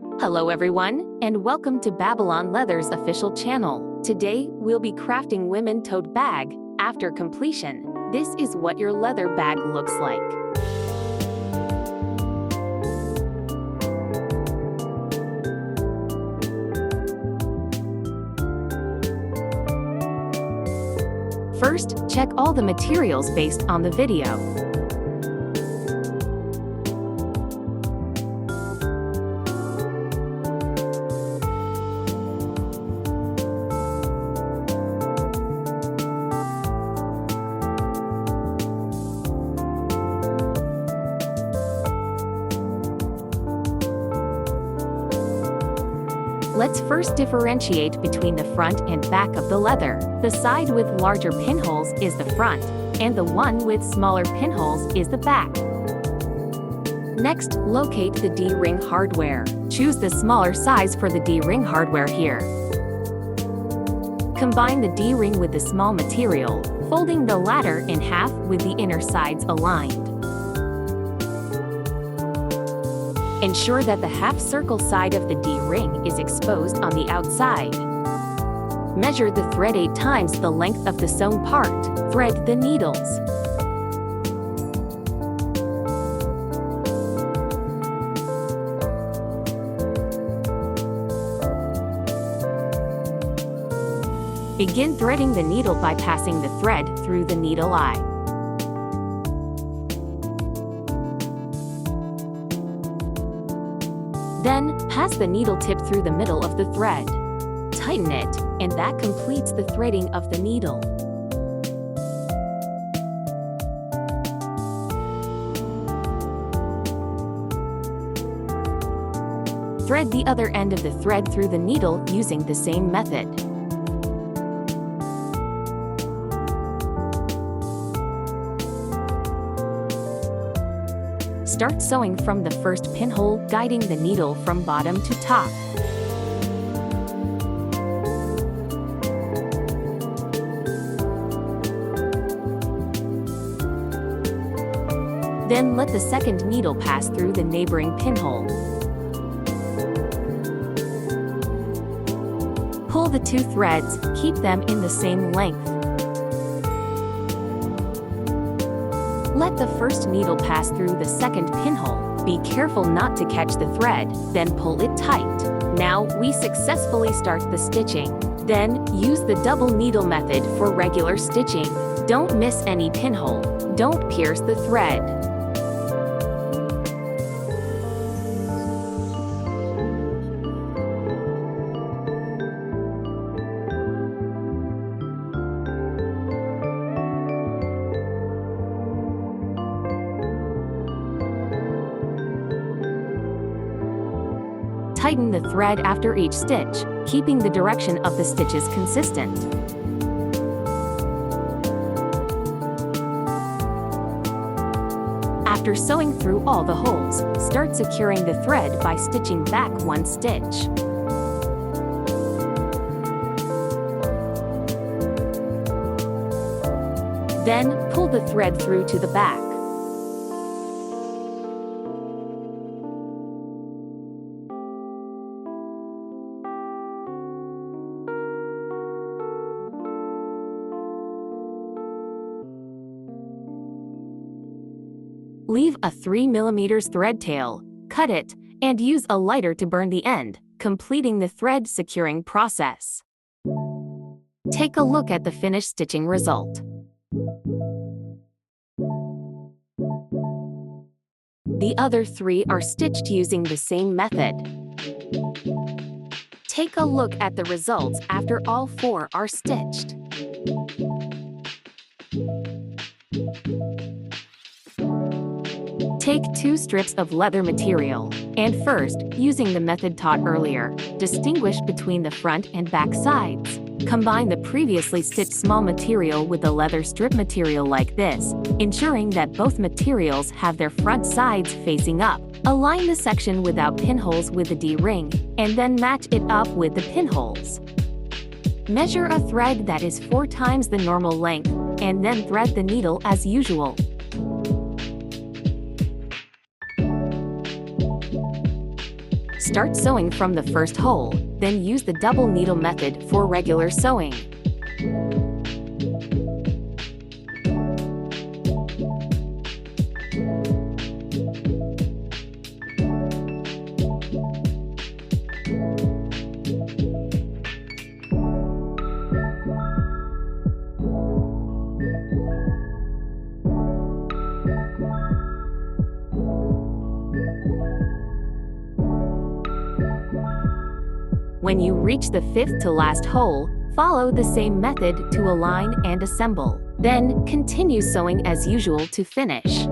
Hello everyone, and welcome to Babylon Leather's official channel. Today, we'll be crafting women tote bag. After completion, this is what your leather bag looks like. First, check all the materials based on the video. Let's first differentiate between the front and back of the leather. The side with larger pinholes is the front, and the one with smaller pinholes is the back. Next, locate the D-ring hardware. Choose the smaller size for the D-ring hardware here. Combine the D-ring with the small material, folding the latter in half with the inner sides aligned. Ensure that the half-circle side of the D-ring is exposed on the outside. Measure the thread 8 times the length of the sewn part. Thread the needles. Begin threading the needle by passing the thread through the needle eye. Then, pass the needle tip through the middle of the thread. Tighten it, and that completes the threading of the needle. Thread the other end of the thread through the needle using the same method. Start sewing from the first pinhole, guiding the needle from bottom to top. Then let the second needle pass through the neighboring pinhole. Pull the 2 threads, keep them in the same length. Let the first needle pass through the second pinhole. Be careful not to catch the thread, then pull it tight. Now, we successfully start the stitching. Then, use the double needle method for regular stitching. Don't miss any pinhole. Don't pierce the thread. Tighten the thread after each stitch, keeping the direction of the stitches consistent. After sewing through all the holes, start securing the thread by stitching back 1 stitch. Then, pull the thread through to the back. Leave a 3 mm thread tail, cut it, and use a lighter to burn the end, completing the thread securing process. Take a look at the finished stitching result. The other 3 are stitched using the same method. Take a look at the results after all 4 are stitched. Take 2 strips of leather material, and first, using the method taught earlier, distinguish between the front and back sides. Combine the previously stitched small material with the leather strip material like this, ensuring that both materials have their front sides facing up. Align the section without pinholes with the D-ring, and then match it up with the pinholes. Measure a thread that is 4 times the normal length, and then thread the needle as usual. Start sewing from the first hole, then use the double needle method for regular sewing. When you reach the fifth to last hole, follow the same method to align and assemble. Then, continue sewing as usual to finish.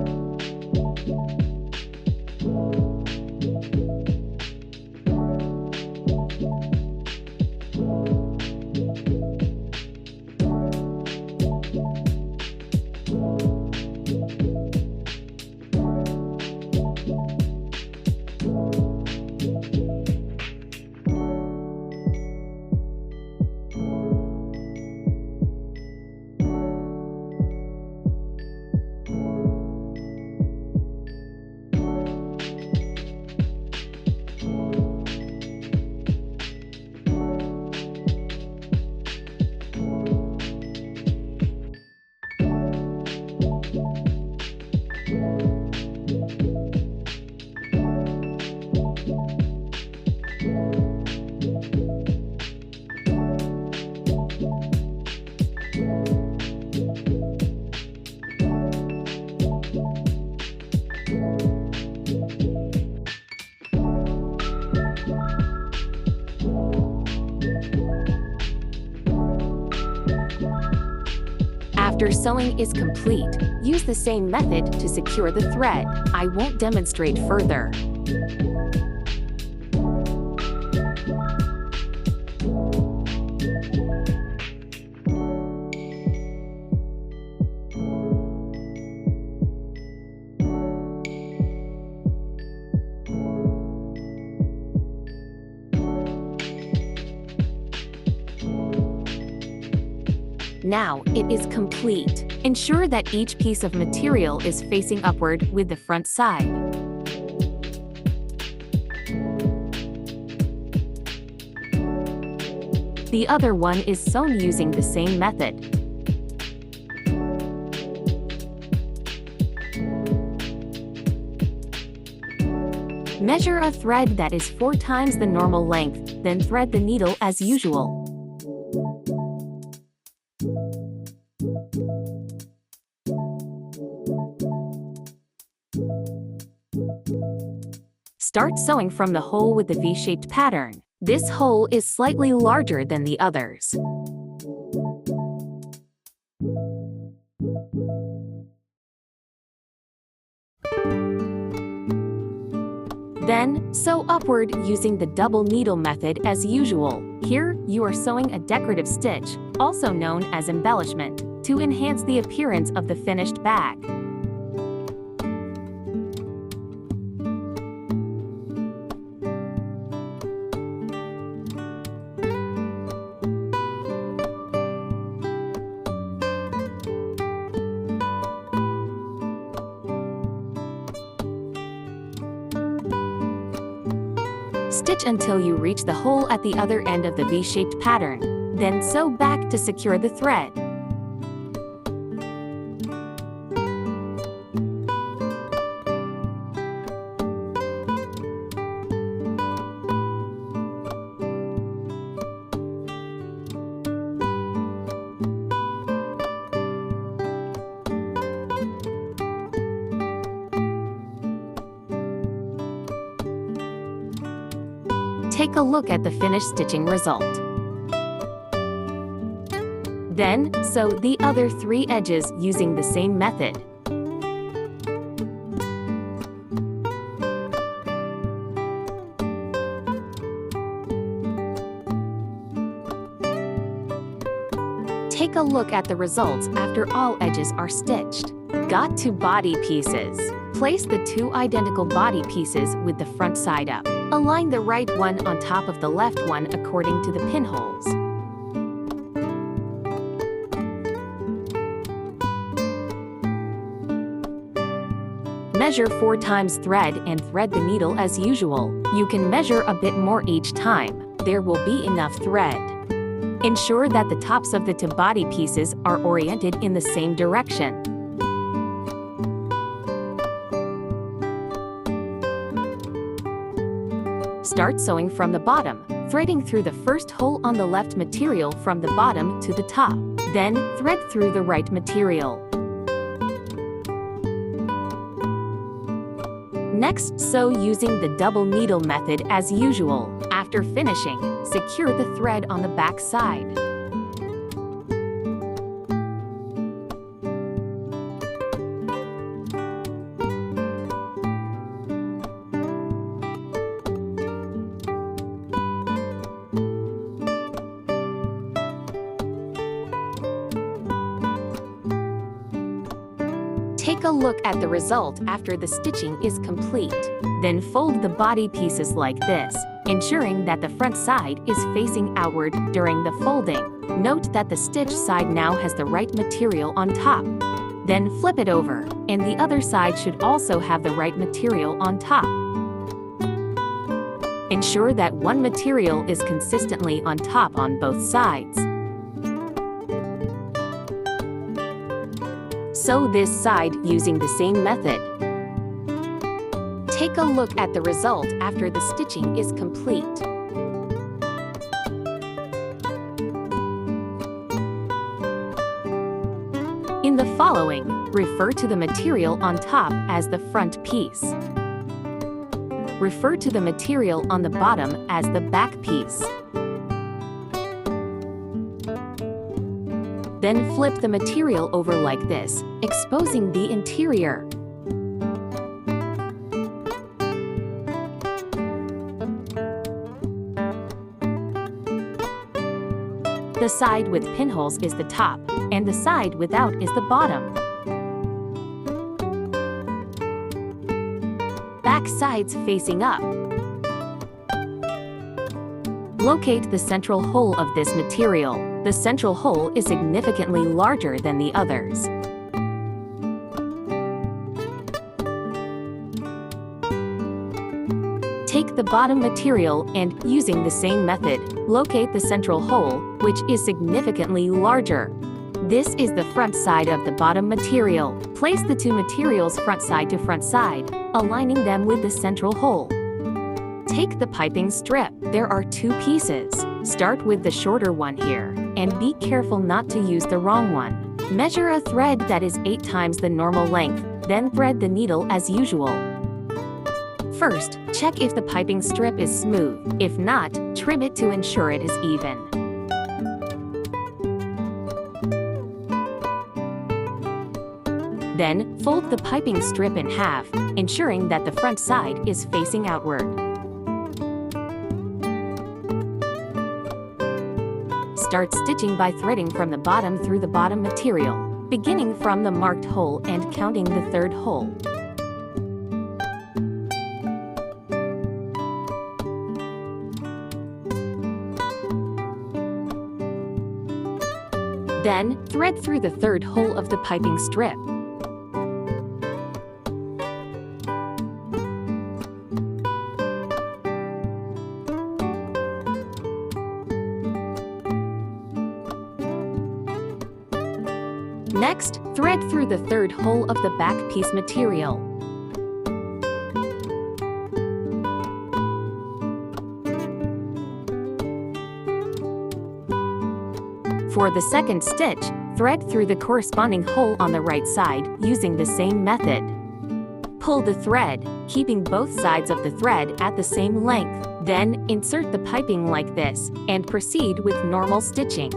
After sewing is complete, use the same method to secure the thread. I won't demonstrate further. Now it is complete. Ensure that each piece of material is facing upward with the front side. The other one is sewn using the same method. Measure a thread that is 4 times the normal length, then thread the needle as usual. Start sewing from the hole with the V-shaped pattern. This hole is slightly larger than the others. Then, sew upward using the double needle method as usual. Here, you are sewing a decorative stitch, also known as embellishment, to enhance the appearance of the finished bag. Stitch until you reach the hole at the other end of the V-shaped pattern. Then sew back to secure the thread. Take a look at the finished stitching result. Then, sew the other 3 edges using the same method. Take a look at the results after all edges are stitched. Got 2 body pieces. Place the 2 identical body pieces with the front side up. Align the right one on top of the left one according to the pinholes. Measure 4 times thread and thread the needle as usual. You can measure a bit more each time. There will be enough thread. Ensure that the tops of the two body pieces are oriented in the same direction. Start sewing from the bottom, threading through the first hole on the left material from the bottom to the top. Then, thread through the right material. Next, sew using the double needle method as usual. After finishing, secure the thread on the back side. Take a look at the result after the stitching is complete. Then fold the body pieces like this, ensuring that the front side is facing outward during the folding. Note that the stitch side now has the right material on top. Then flip it over, and the other side should also have the right material on top. Ensure that one material is consistently on top on both sides. Sew this side using the same method. Take a look at the result after the stitching is complete. In the following, refer to the material on top as the front piece. Refer to the material on the bottom as the back piece. Then flip the material over like this, exposing the interior. The side with pinholes is the top, and the side without is the bottom. Back sides facing up. Locate the central hole of this material. The central hole is significantly larger than the others. Take the bottom material and, using the same method, locate the central hole, which is significantly larger. This is the front side of the bottom material. Place the two materials front side to front side, aligning them with the central hole. Take the piping strip. There are two pieces. Start with the shorter one here, and be careful not to use the wrong one. Measure a thread that is 8 times the normal length, then thread the needle as usual. First, check if the piping strip is smooth. If not, trim it to ensure it is even. Then, fold the piping strip in half, ensuring that the front side is facing outward. Start stitching by threading from the bottom through the bottom material, beginning from the marked hole and counting the third hole. Then, thread through the third hole of the piping strip. Next, thread through the third hole of the back piece material. For the second stitch, thread through the corresponding hole on the right side using the same method. Pull the thread, keeping both sides of the thread at the same length. Then, insert the piping like this, and proceed with normal stitching.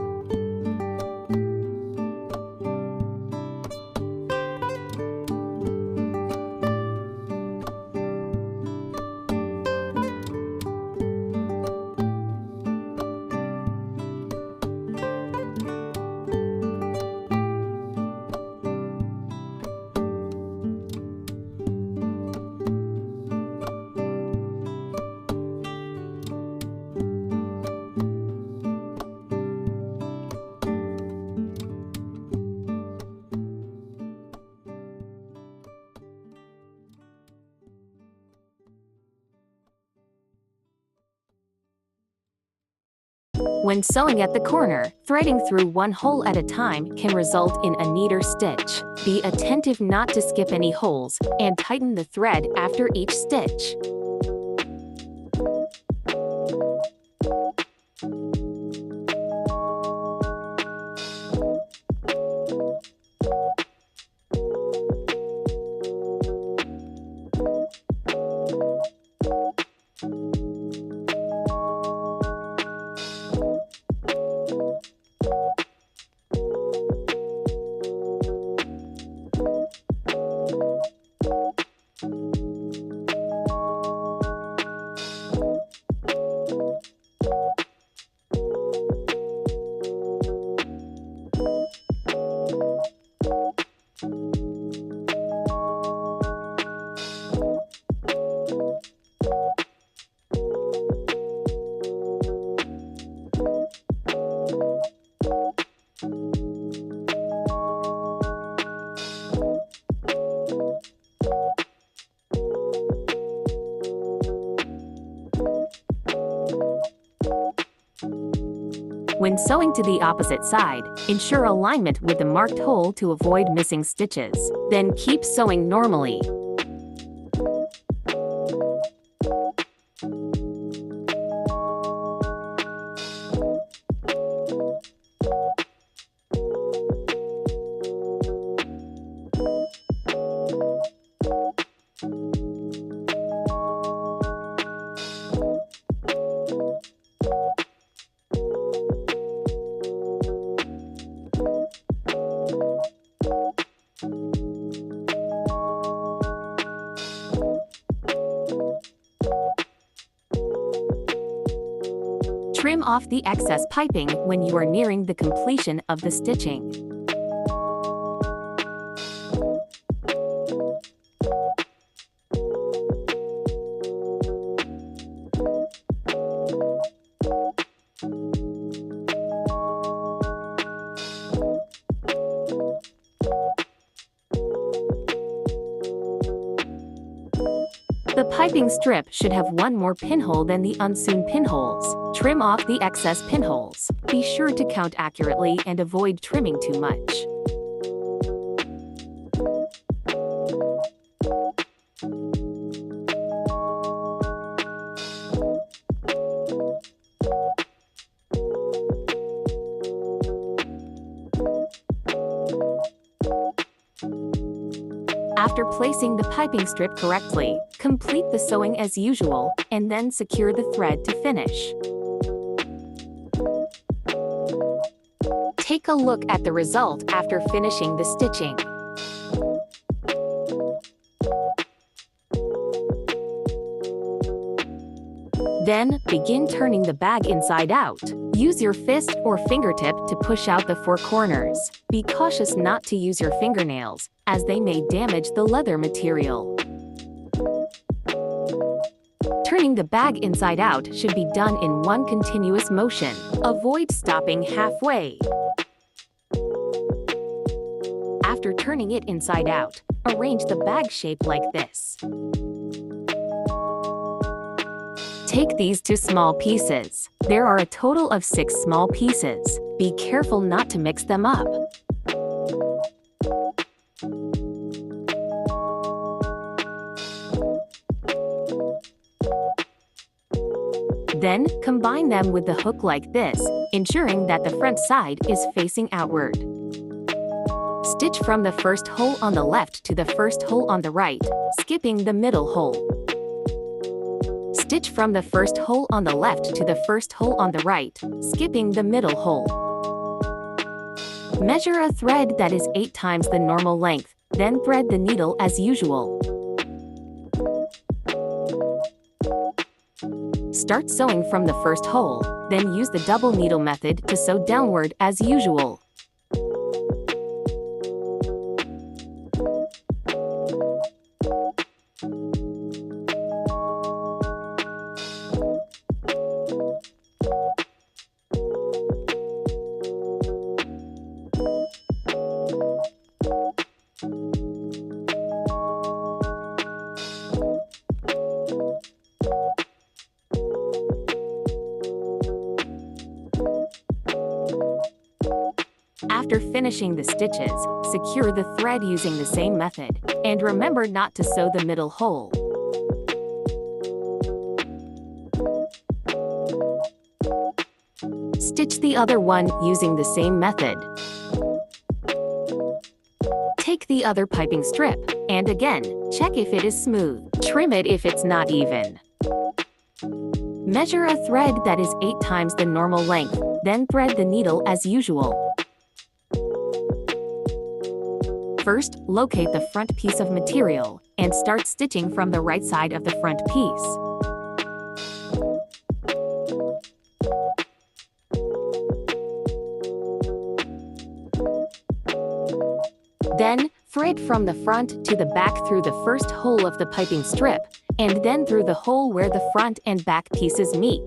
When sewing at the corner, threading through one hole at a time can result in a neater stitch. Be attentive not to skip any holes, and tighten the thread after each stitch. When sewing to the opposite side, ensure alignment with the marked hole to avoid missing stitches. Then keep sewing normally. Trim off the excess piping when you are nearing the completion of the stitching. The piping strip should have one more pinhole than the unsewn pinholes. Trim off the excess pinholes. Be sure to count accurately and avoid trimming too much. After placing the piping strip correctly, complete the sewing as usual, and then secure the thread to finish. Take a look at the result after finishing the stitching. Then, begin turning the bag inside out. Use your fist or fingertip to push out the four corners. Be cautious not to use your fingernails, as they may damage the leather material. Turning the bag inside out should be done in one continuous motion. Avoid stopping halfway. After turning it inside out, arrange the bag shape like this. Take these to small pieces. There are a total of 6 small pieces. Be careful not to mix them up. Then, combine them with the hook like this, ensuring that the front side is facing outward. Stitch from the first hole on the left to the first hole on the right, skipping the middle hole. Stitch from the first hole on the left to the first hole on the right, skipping the middle hole. Measure a thread that is 8 times the normal length, then thread the needle as usual. Start sewing from the first hole, then use the double needle method to sew downward as usual. After finishing the stitches, secure the thread using the same method, and remember not to sew the middle hole. Stitch the other one using the same method. Take the other piping strip, and again, check if it is smooth. Trim it if it's not even. Measure a thread that is 8 times the normal length, then thread the needle as usual. First, locate the front piece of material, and start stitching from the right side of the front piece. Then, thread from the front to the back through the first hole of the piping strip, and then through the hole where the front and back pieces meet.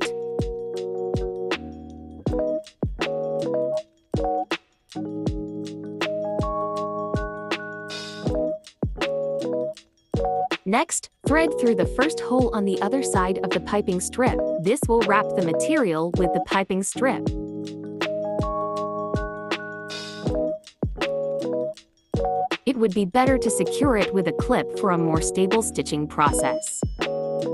Next, thread through the first hole on the other side of the piping strip. This will wrap the material with the piping strip. It would be better to secure it with a clip for a more stable stitching process.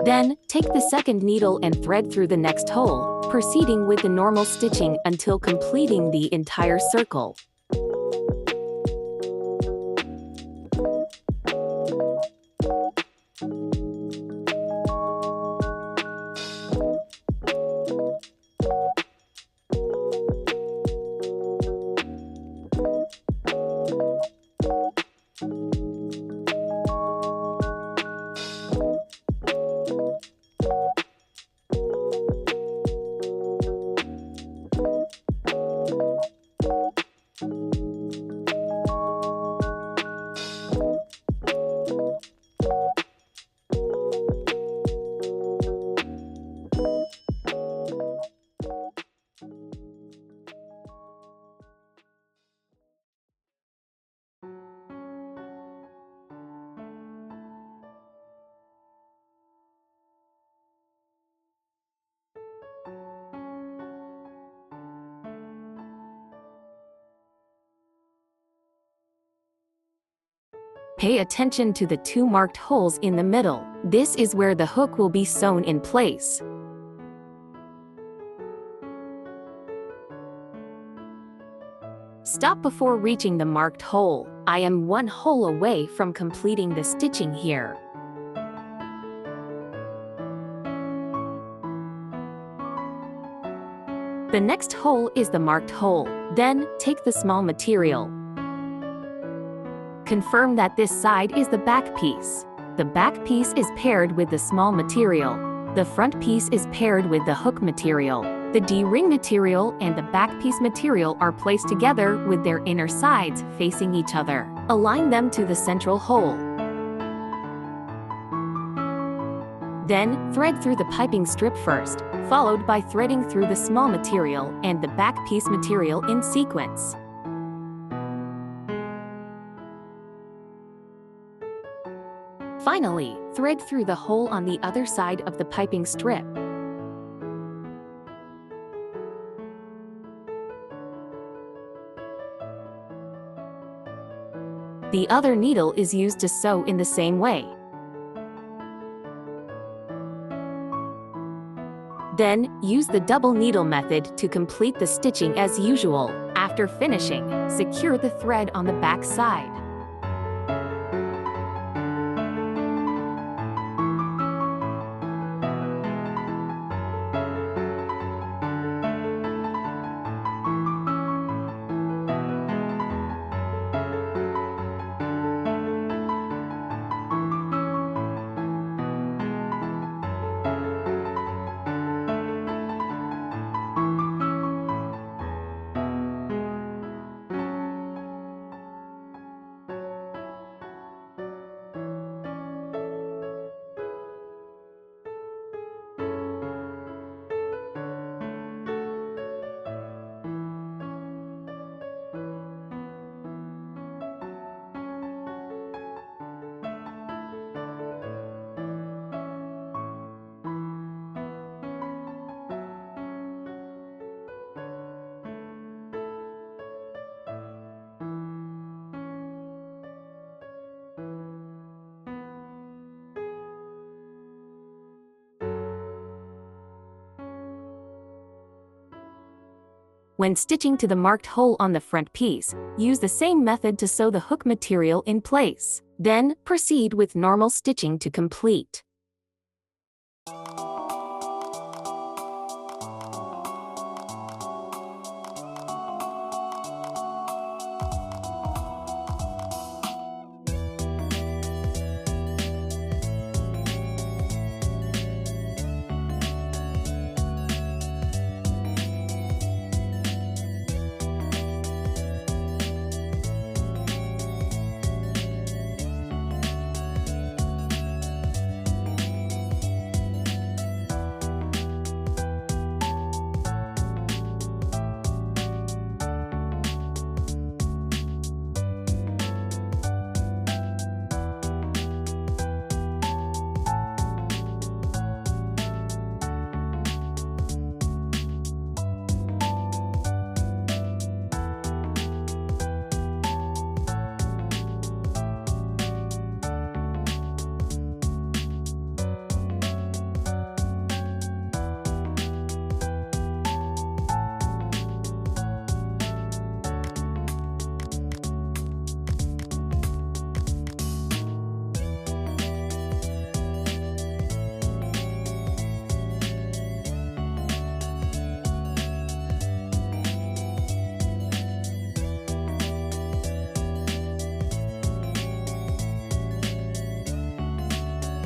Then, take the second needle and thread through the next hole, proceeding with the normal stitching until completing the entire circle. Pay attention to the 2 marked holes in the middle. This is where the hook will be sewn in place. Stop before reaching the marked hole. I am 1 hole away from completing the stitching here. The next hole is the marked hole. Then, take the small material. Confirm that this side is the back piece. The back piece is paired with the small material. The front piece is paired with the hook material. The D-ring material and the back piece material are placed together with their inner sides facing each other. Align them to the central hole. Then, thread through the piping strip first, followed by threading through the small material and the back piece material in sequence. Finally, thread through the hole on the other side of the piping strip. The other needle is used to sew in the same way. Then, use the double needle method to complete the stitching as usual. After finishing, secure the thread on the back side. When stitching to the marked hole on the front piece, use the same method to sew the hook material in place. Then, proceed with normal stitching to complete.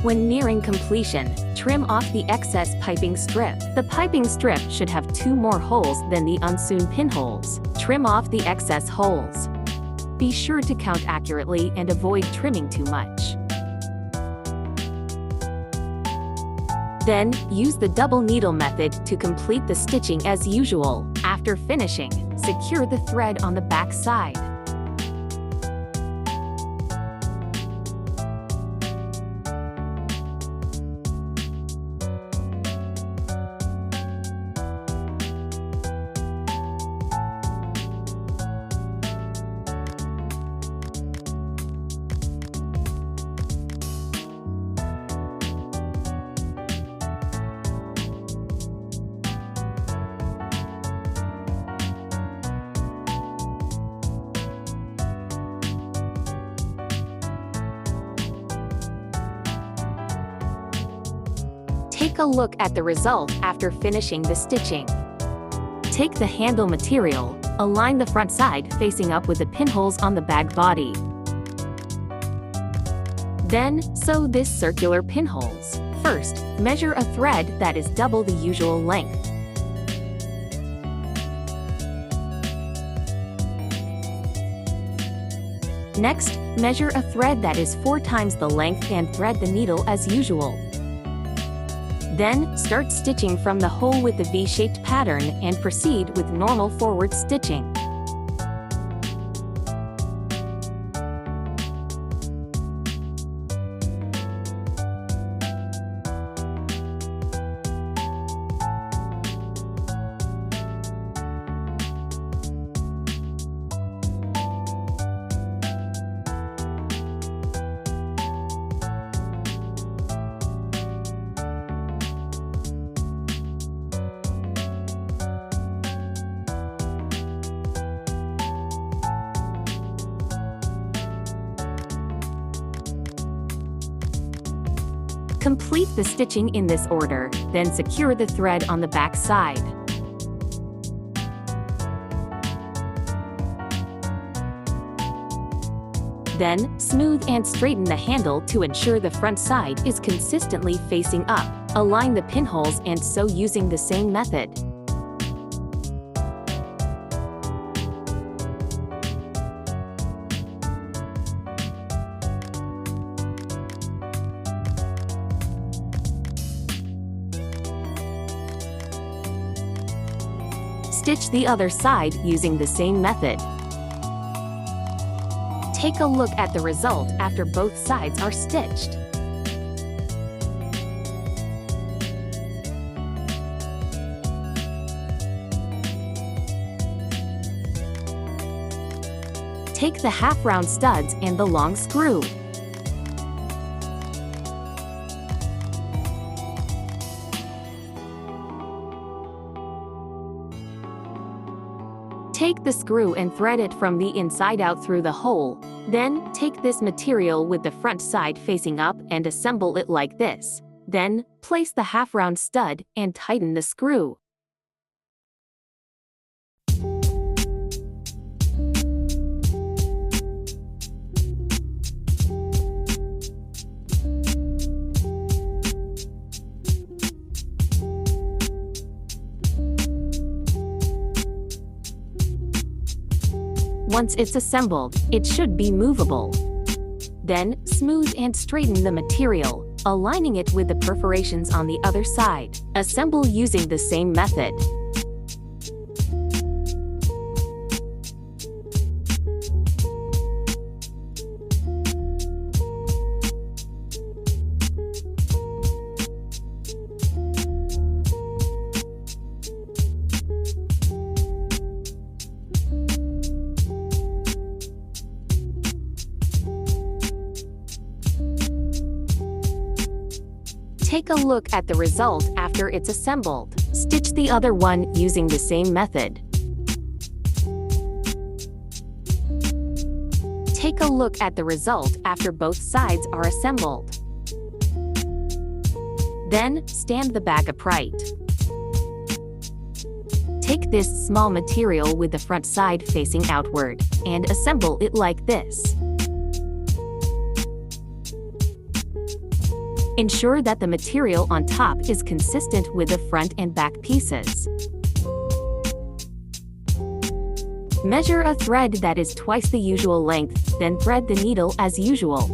When nearing completion, trim off the excess piping strip. The piping strip should have 2 more holes than the unsewn pinholes. Trim off the excess holes. Be sure to count accurately and avoid trimming too much. Then, use the double needle method to complete the stitching as usual. After finishing, secure the thread on the back side. Take a look at the result after finishing the stitching. Take the handle material, align the front side facing up with the pinholes on the bag body. Then, sew this circular pinholes. First, measure a thread that is double the usual length. Next, measure a thread that is 4 times the length and thread the needle as usual. Then, start stitching from the hole with the V-shaped pattern and proceed with normal forward stitching. Complete the stitching in this order, then secure the thread on the back side. Then, smooth and straighten the handle to ensure the front side is consistently facing up. Align the pinholes and sew using the same method. Stitch the other side using the same method. Take a look at the result after both sides are stitched. Take the half-round studs and the long screw. Take the screw and thread it from the inside out through the hole. Then, take this material with the front side facing up and assemble it like this. Then, place the half-round stud and tighten the screw. Once it's assembled, it should be movable. Then, smooth and straighten the material, aligning it with the perforations on the other side. Assemble using the same method. Take a look at the result after it's assembled. Stitch the other one using the same method. Take a look at the result after both sides are assembled. Then, stand the bag upright. Take this small material with the front side facing outward, and assemble it like this. Ensure that the material on top is consistent with the front and back pieces. Measure a thread that is twice the usual length, then thread the needle as usual.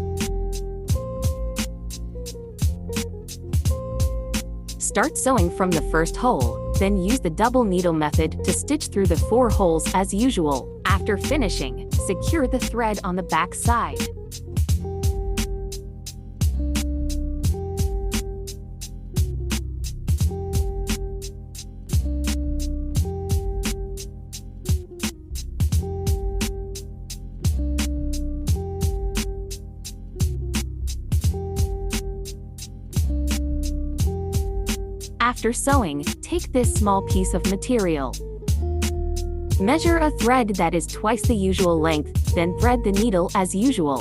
Start sewing from the first hole, then use the double needle method to stitch through the 4 holes as usual. After finishing, secure the thread on the back side. After sewing, take this small piece of material. Measure a thread that is twice the usual length, then thread the needle as usual.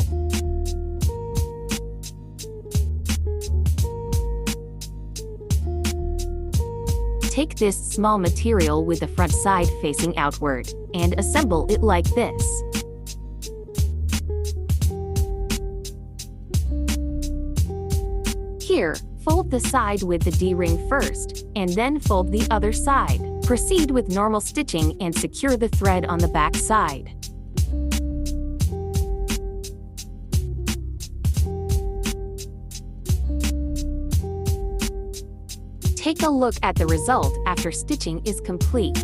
Take this small material with the front side facing outward, and assemble it like this. Here, fold the side with the D-ring first, and then fold the other side. Proceed with normal stitching and secure the thread on the back side. Take a look at the result after stitching is complete.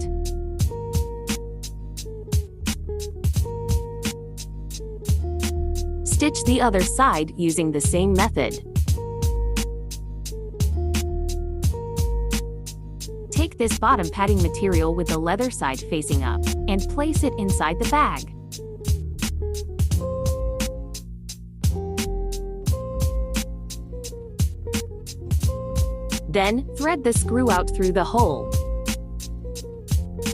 Stitch the other side using the same method. Take this bottom padding material with the leather side facing up, and place it inside the bag. Then, thread the screw out through the hole.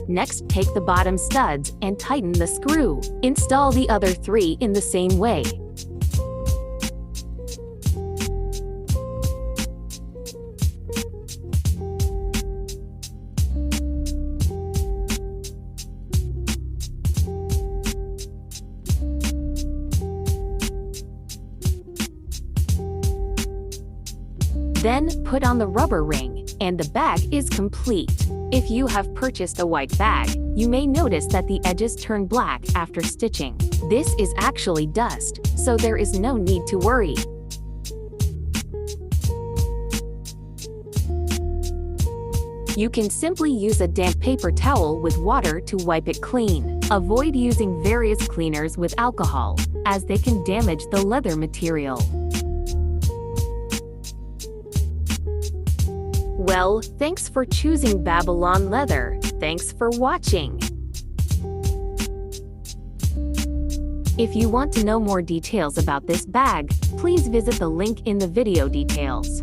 Next, take the bottom studs and tighten the screw. Install the other 3 in the same way. Then, put on the rubber ring, and the bag is complete. If you have purchased a white bag, you may notice that the edges turn black after stitching. This is actually dust, so there is no need to worry. You can simply use a damp paper towel with water to wipe it clean. Avoid using various cleaners with alcohol, as they can damage the leather material. Well, thanks for choosing Babylon Leather. Thanks for watching. If you want to know more details about this bag, please visit the link in the video details.